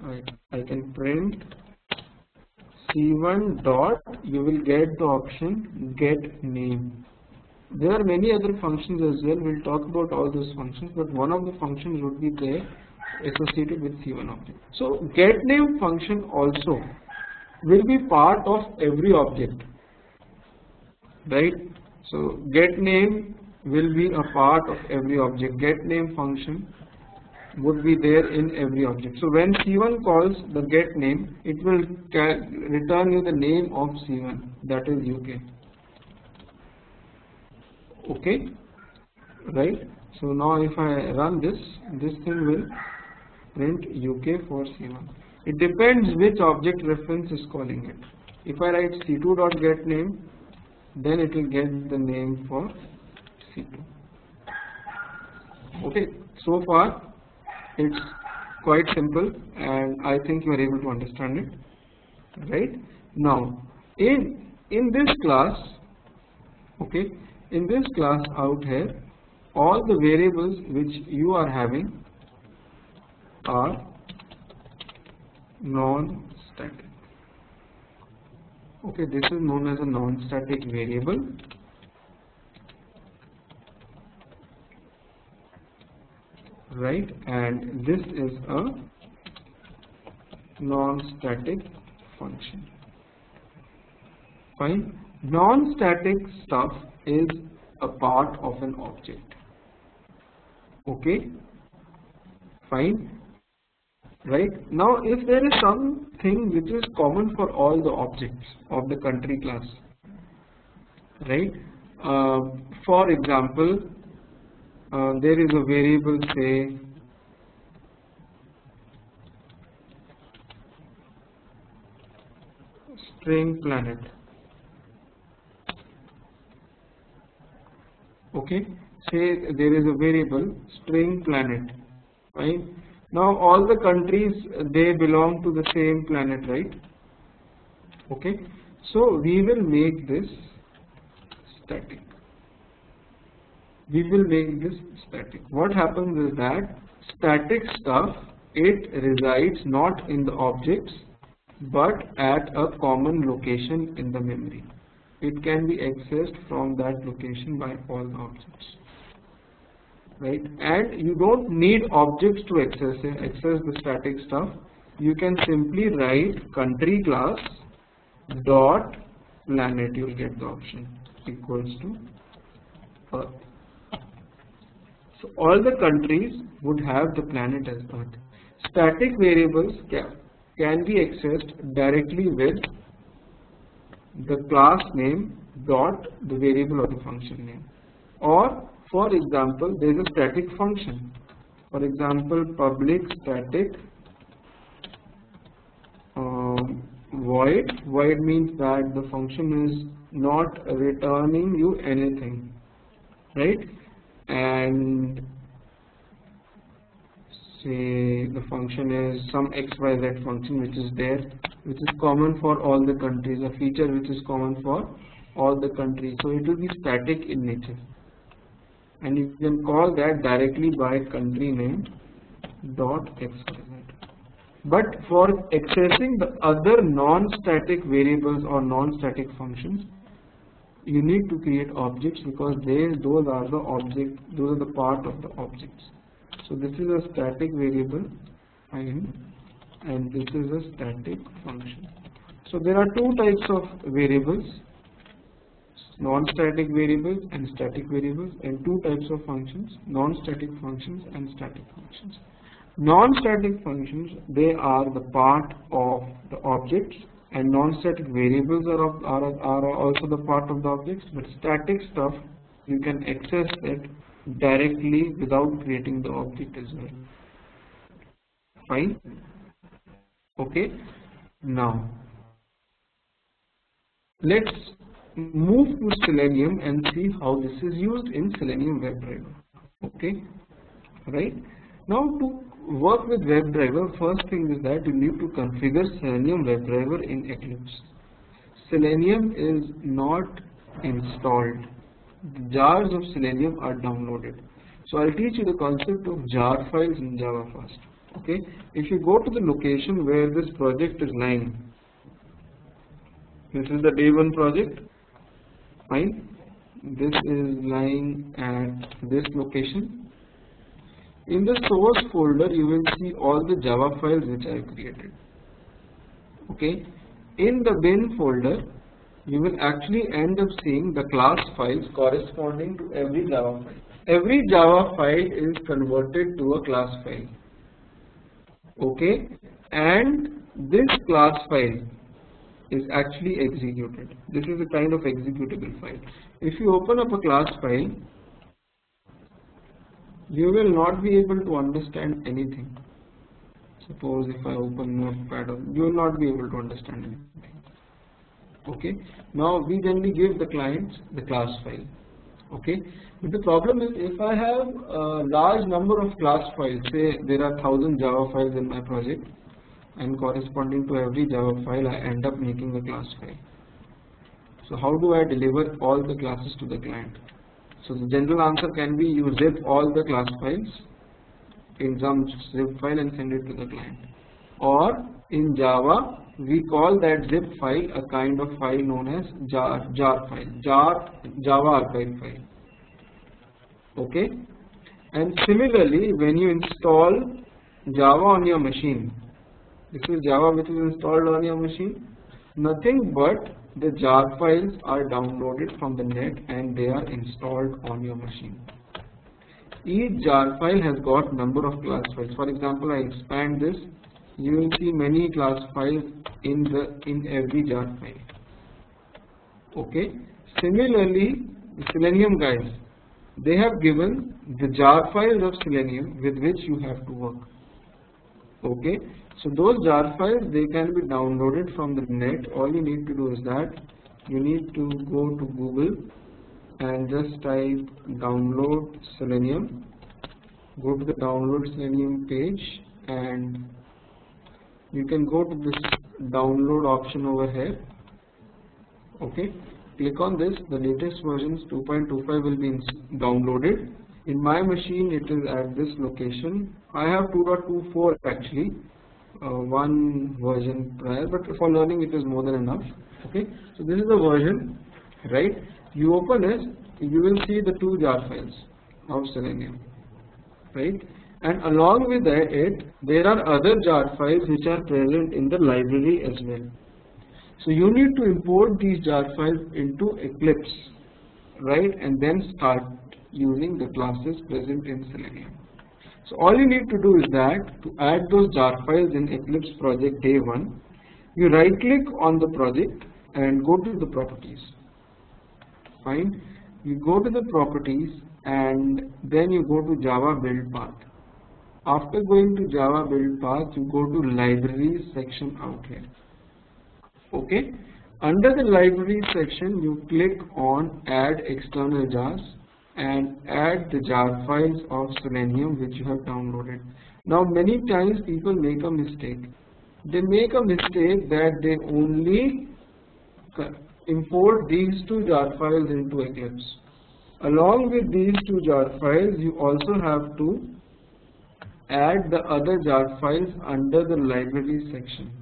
I can print C1 dot, you will get the option get name. There are many other functions as well. We'll talk about all those functions, but one of the functions would be there associated with C1 object. So get name function also will be part of every object, right? So get name will be a part of every object. Get name function would be there in every object. So when C1 calls the get name, it will return you the name of C1, that is UK. Okay, right? So now if I run this thing will print UK for C1. It depends which object reference is calling it. If I write C2.getName, then it will get the name for C2. Okay, so far it's quite simple and I think you are able to understand it, right? Now in this class, okay, in this class out here, all the variables which you are having are non-static. Okay, this is known as a non-static variable. Right, and this is a non-static function. Fine. Non-static stuff is a part of an object. Okay, fine. Right, now if there is something which is common for all the objects of the country class, right? For example, there is a variable, say string planet. Okay, say there is a variable string planet, right? Now all the countries, they belong to the same planet, right? Okay, so we will make this static. We will make this static. What happens is that static stuff, it resides not in the objects but at a common location in the memory. It can be accessed from that location by all the objects, right? And you don't need objects to access the static stuff. You can simply write country class dot planet, you will get the option equals to Earth. So all the countries would have the planet as Earth. Static variables can be accessed directly with the class name dot the variable or the function name. Or for example, there is a static function. For example, public static void. Void means that the function is not returning you anything, right? And say the function is some XYZ function which is there, which is common for all the countries, a feature which is common for all the countries. So it will be static in nature, and you can call that directly by country name dot XYZ. But for accessing the other non-static variables or non-static functions, you need to create objects, because those are the object, those are the part of the objects. So this is a static variable and this is a static function. So there are two types of variables, non-static variables and static variables, and two types of functions, non-static functions and static functions. Non-static functions, they are the part of the objects, and non-static variables are also the part of the objects, but static stuff, you can access it directly without creating the object as well. Fine? Okay. Now, let's move to Selenium and see how this is used in Selenium Webdriver. Okay. Right. Now, to work with WebDriver, first thing is that you need to configure Selenium WebDriver in Eclipse. Selenium is not installed. The jars of Selenium are downloaded. So I'll teach you the concept of jar files in Java first. Okay, if you go to the location where this project is lying, this is the Day1 project, fine. This is lying at this location. In the source folder, you will see all the Java files which I have created. Okay, in the bin folder, you will actually end up seeing the class files corresponding to every Java file. Every Java file is converted to a class file. Okay, and this class file is actually executed. This is a kind of executable file. If you open up a class file, you will not be able to understand anything. Suppose if I open Notepad, you will not be able to understand anything. Okay, now we generally give the clients the class file. Okay, but the problem is, if I have a large number of class files, say there are 1000 Java files in my project, and corresponding to every Java file I end up making a class file. So how do I deliver all the classes to the client? So the general answer can be, you zip all the class files in some zip file and send it to the client. Or in Java, we call that zip file a kind of file known as jar file, Java archive file. Okay, and similarly, when you install Java on your machine, this is Java which is installed on your machine, nothing but the jar files are downloaded from the net and they are installed on your machine. Each jar file has got number of class files. For example, I expand this, you will see many class files in every jar file. Okay. Similarly, the Selenium guys, they have given the jar files of Selenium with which you have to work. Okay, so those jar files, they can be downloaded from the net. All you need to do is that you need to go to Google and just type download Selenium. Go to the download Selenium page and you can go to this download option over here. Okay, click on this. The latest versions 2.25 will be downloaded. In my machine it is at this location. I have 2.24 actually, one version prior, but for learning it is more than enough. Okay, so this is the version, right? You open it, you will see the 2 jar files of Selenium, right? And along with it, there are other jar files which are present in the library as well. So you need to import these jar files into Eclipse, right? And then start using the classes present in Selenium. So all you need to do is that to add those jar files in Eclipse project Day1, you right click on the project and go to the properties. Fine. You go to the properties and then you go to Java build path. After going to Java build path, you go to libraries section out here. Okay. Under the library section, you click on add external jars and add the jar files of Selenium which you have downloaded. Now many times people make a mistake. They make a mistake that they only import these 2 jar files into Eclipse. Along with these 2 jar files, you also have to add the other jar files under the library section.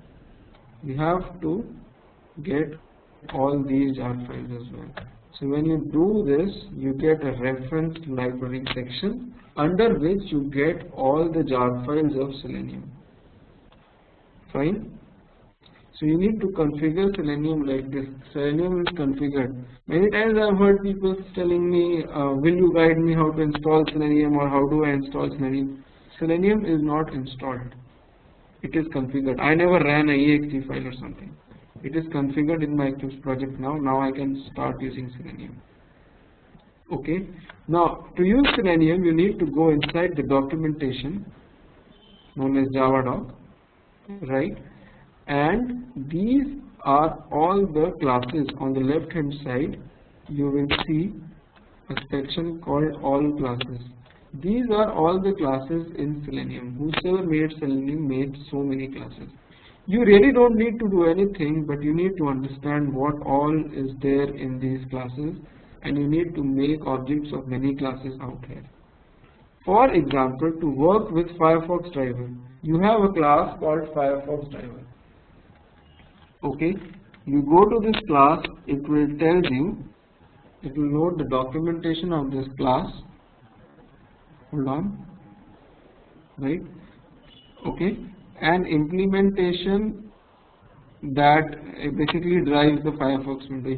You have to get all these jar files as well. So when you do this, you get a reference library section under which you get all the jar files of Selenium. Fine. So you need to configure Selenium like this. Selenium is configured. Many times I have heard people telling me, will you guide me how to install Selenium, or how do I install Selenium? Selenium is not installed. It is configured. I never ran a exe file or something. It is configured in my Eclipse project now. Now I can start using Selenium. Okay. Now to use Selenium, you need to go inside the documentation known as Java doc, right? And these are all the classes. On the left hand side, you will see a section called all classes. These are all the classes in Selenium. Whosoever made Selenium made so many classes. You really don't need to do anything, but you need to understand what all is there in these classes, and you need to make objects of many classes out here. For example, to work with Firefox driver, you have a class called Firefox driver. Okay, you go to this class, it will tell you, it will load the documentation of this class. Hold on, right? Okay, and implementation that basically drives the Firefox window.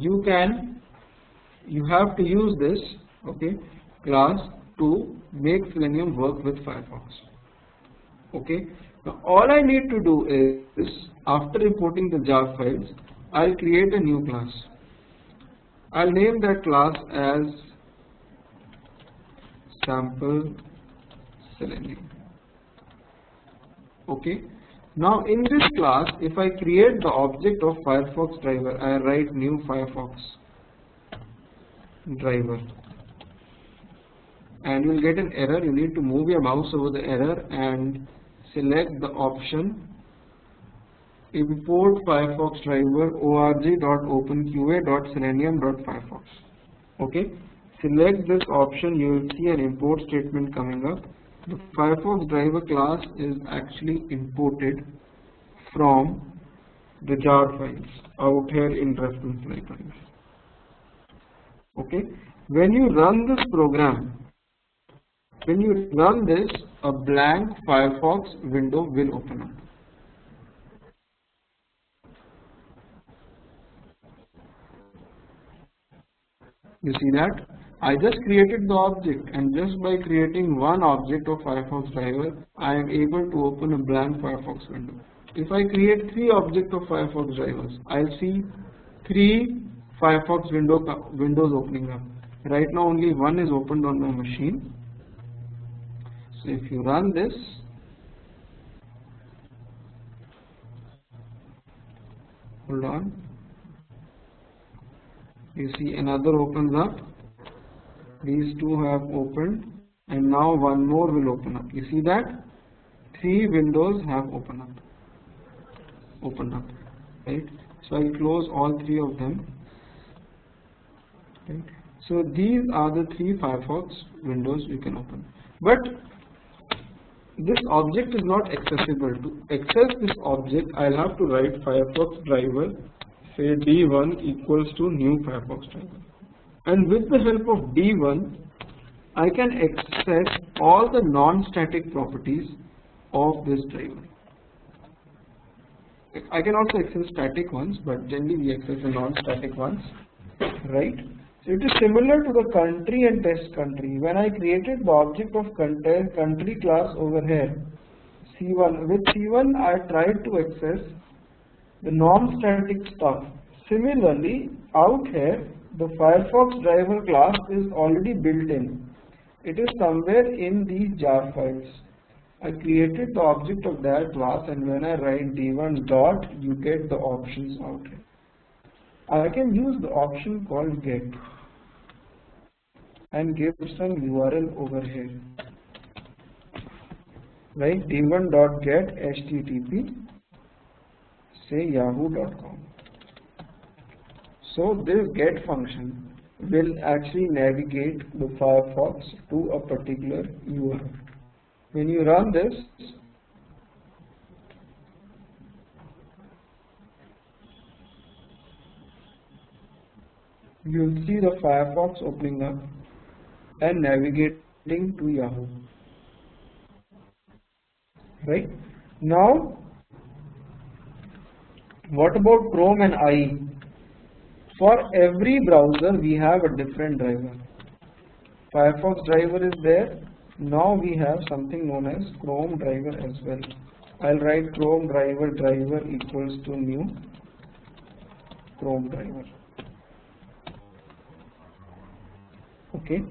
You have to use this, okay, class to make Selenium work with Firefox. Okay, now all I need to do is, after importing the jar files, I'll create a new class. I'll name that class as sample Selenium. Okay, now in this class, if I create the object of Firefox driver, I write new Firefox driver, and you'll get an error. You need to move your mouse over the error and select the option import Firefox driver org.openqa.selenium.firefox. Okay, select this option, you will see an import statement coming up. The Firefox driver class is actually imported from the jar files out here in reference libraries. Okay, when you run this program, when you run this, a blank Firefox window will open up. You see that? I just created the object, and just by creating one object of Firefox driver, I am able to open a blank Firefox window. If I create 3 objects of Firefox drivers, I'll see 3 Firefox windows opening up. Right now only one is opened on my machine. So if you run this, hold on, you see another opens up. These 2 have opened, and now one more will open up. You see that 3 windows have opened up, right? So I'll close all 3 of them. Right? So these are the 3 Firefox windows you can open. But this object is not accessible. To access this object, I'll have to write Firefox driver, say D1 equals to new Firefox driver. And with the help of D1, I can access all the non-static properties of this driver. I can also access static ones, but generally we access the non-static ones, right? So it is similar to the country and test country. When I created the object of country class over here, C1, with C1 I tried to access the non-static stuff. Similarly, out here, the Firefox driver class is already built in. It is somewhere in these jar files. I created the object of that class, and when I write D1 dot, you get the options out here. I can use the option called get and give some URL over here. Right, D1 dot get HTTP, say yahoo.com. So this get function will actually navigate the Firefox to a particular URL. When you run this, you will see the Firefox opening up and navigating to Yahoo. Right? Now, what about Chrome and IE? For every browser, we have a different driver. Firefox driver is there. Now we have something known as Chrome driver as well. I'll write Chrome driver equals to new Chrome driver. Okay.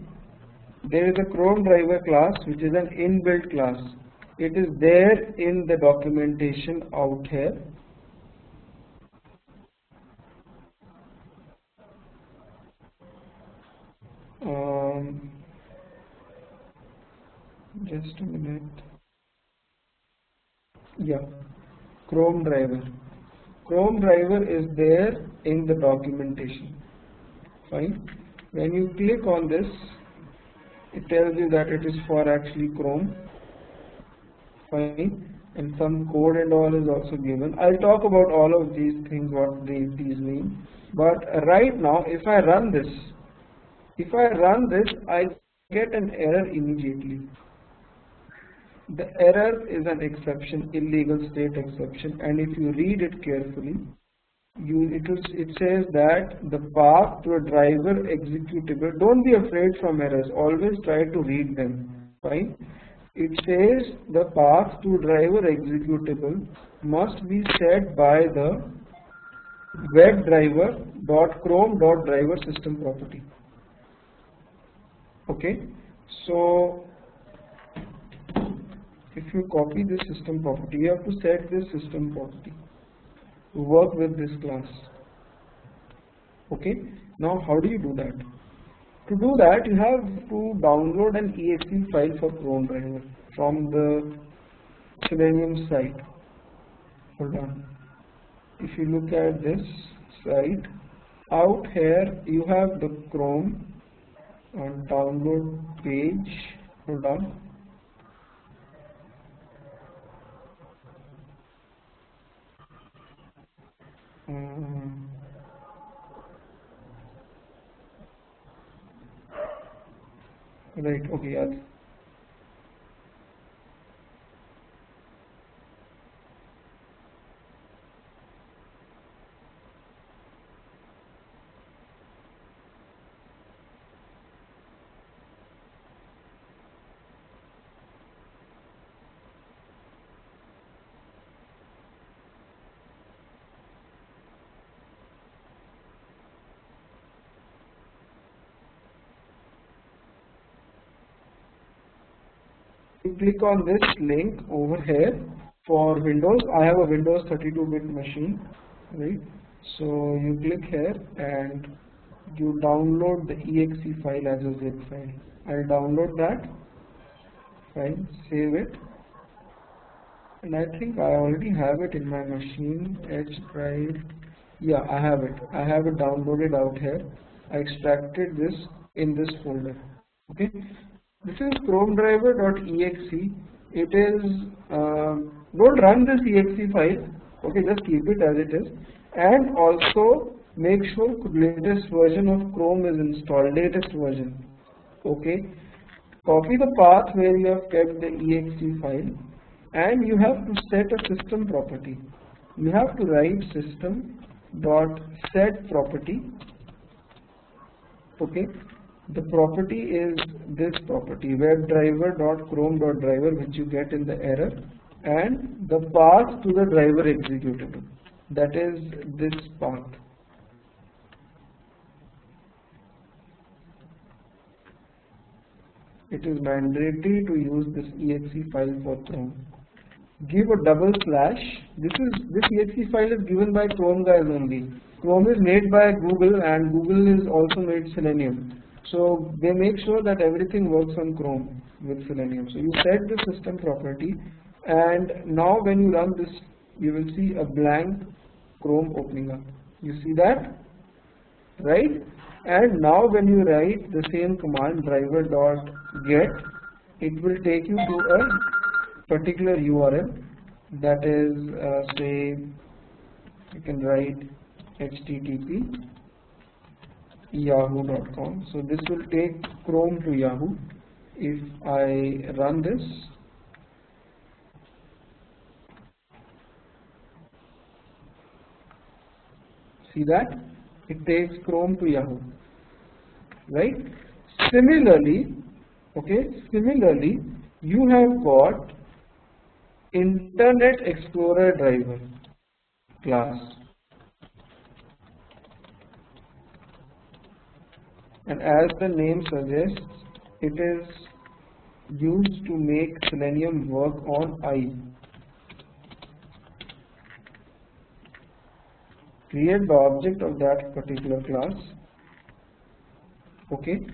There is a Chrome driver class which is an inbuilt class. It is there in the documentation out here. Just a minute. Yeah, Chrome driver. Chrome driver is there in the documentation. Fine. When you click on this, it tells you that it is for actually Chrome. Fine. and some code and all is also given. I'll talk about all of these things, what these mean. But right now, if I run this, I get an error immediately. The error is an exception, illegal state exception, and if you read it carefully, it says that the path to a driver executable. Don't be afraid from errors. Always try to read them. Fine. It says the path to driver executable must be set by the webdriver.chrome.driver system property. Okay. So if you copy this system property, you have to set this system property to work with this class. Okay. Now how do you do that? To do that, you have to download an exe file for Chrome driver from the Selenium site. Hold on. If you look at this site, out here you have the Chrome on download page. Hold on. Right, okay, yeah. You click on this link over here for Windows. I have a Windows 32-bit machine, right? So you click here and you download the exe file as a zip file. I'll download that file, save it, and I think I already have it in my machine. Edge drive, yeah, I have it. I have it downloaded out here. I extracted this in this folder. Okay. This is chromedriver.exe. It is, don't run this exe file, okay, just keep it as it is. And also make sure latest version of Chrome is installed, latest version. Okay, copy the path where you have kept the exe file and you have to set a system property. You have to write system.set property. Okay. The property is this property, webdriver.chrome.driver, which you get in the error, and the path to the driver executable, that is this path. It is mandatory to use this exe file for Chrome. Give a double slash. This exe file is given by Chrome guys only. Chrome is made by Google and Google is also made Selenium. So they make sure that everything works on Chrome with Selenium. So you set the system property, and now when you run this, you will see a blank Chrome opening up. You see that, right? And now when you write the same command, driver.get, it will take you to a particular URL, that is say you can write http yahoo.com. So this will take Chrome to Yahoo. If I run this, see that it takes Chrome to Yahoo, right? Similarly, okay, similarly you have got Internet Explorer driver class, and as the name suggests, it is used to make Selenium work on IDE. Create the object of that particular class. Okay,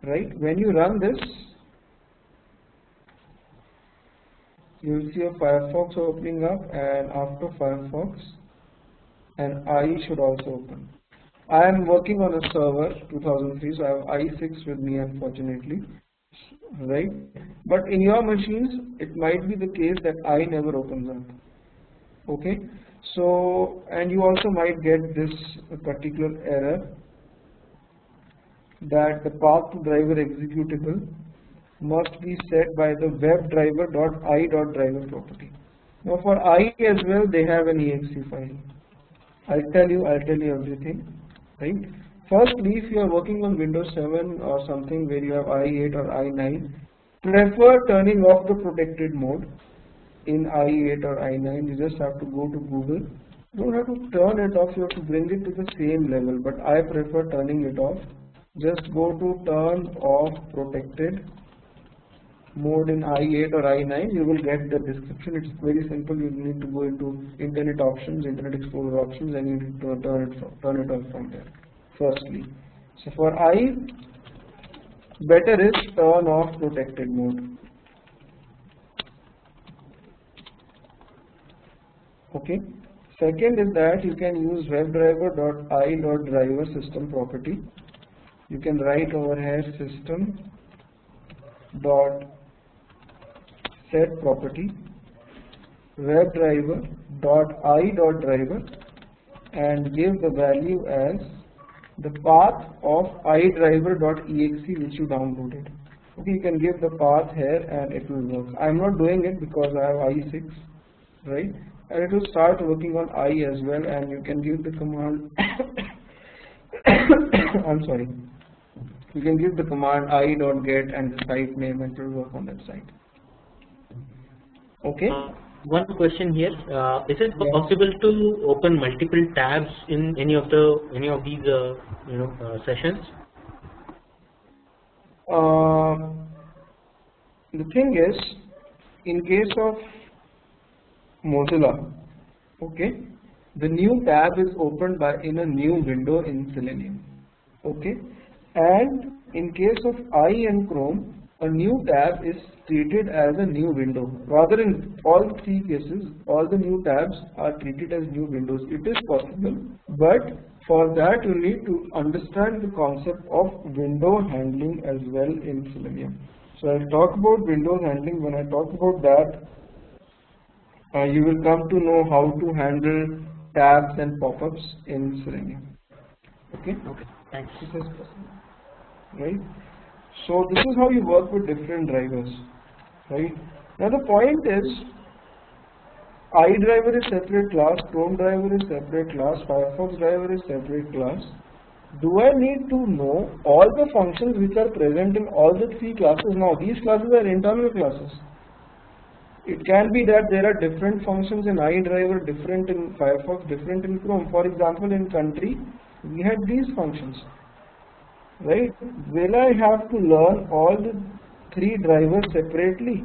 right? When you run this, you will see a Firefox opening up, and after Firefox, an IE should also open. I am working on a server 2003, so I have i6 with me, unfortunately. right? But in your machines, it might be the case that I never opens up. Okay, so and you also might get this particular error that the path to driver executable must be set by the webdriver.i.driver property. Now for I as well, they have an exe file. I'll tell you everything, right? Firstly, if you are working on Windows 7 or something where you have i8 or i9, prefer turning off the protected mode in i8 or i9. You just have to go to Google. You don't have to turn it off, you have to bring it to the same level, but I prefer turning it off. Just go to turn off protected mode in i8 or i9. You will get the description. It's very simple. You need to go into Internet options, Internet Explorer options, and you need to turn it off from there. Firstly, so for I, better is turn off protected mode. Okay. Second is that you can use webdriver.i.driver system property. You can write over here system.set property webdriver.i.driver and give the value as the path of iDriver.exe which you downloaded. Okay, you can give the path here and it will work. I am not doing it because I have i6, right? And it will start working on I as well, and you can give the command I'm sorry. You can give the command i.get and the site name and it will work on that site. Okay. One question here: is it possible to open multiple tabs in any of these sessions? The thing is, in case of Mozilla, okay, the new tab is opened in a new window in Selenium. Okay, and in case of IE and Chrome, a new tab is treated as a new window. Rather, in all three cases, all the new tabs are treated as new windows. It is possible, but for that you need to understand the concept of window handling as well in Selenium. So I'll talk about window handling. When I talk about that, you will come to know how to handle tabs and pop-ups in Selenium. Okay? Okay, thanks. Right? So this is how you work with different drivers, right? Now the point is, iDriver is separate class, Chrome driver is separate class, Firefox driver is separate class. Do I need to know all the functions which are present in all the three classes? Now these classes are internal classes. It can be that there are different functions in iDriver, different in Firefox, different in Chrome. For example, in country, we had these functions. Right? Will I have to learn all the three drivers separately?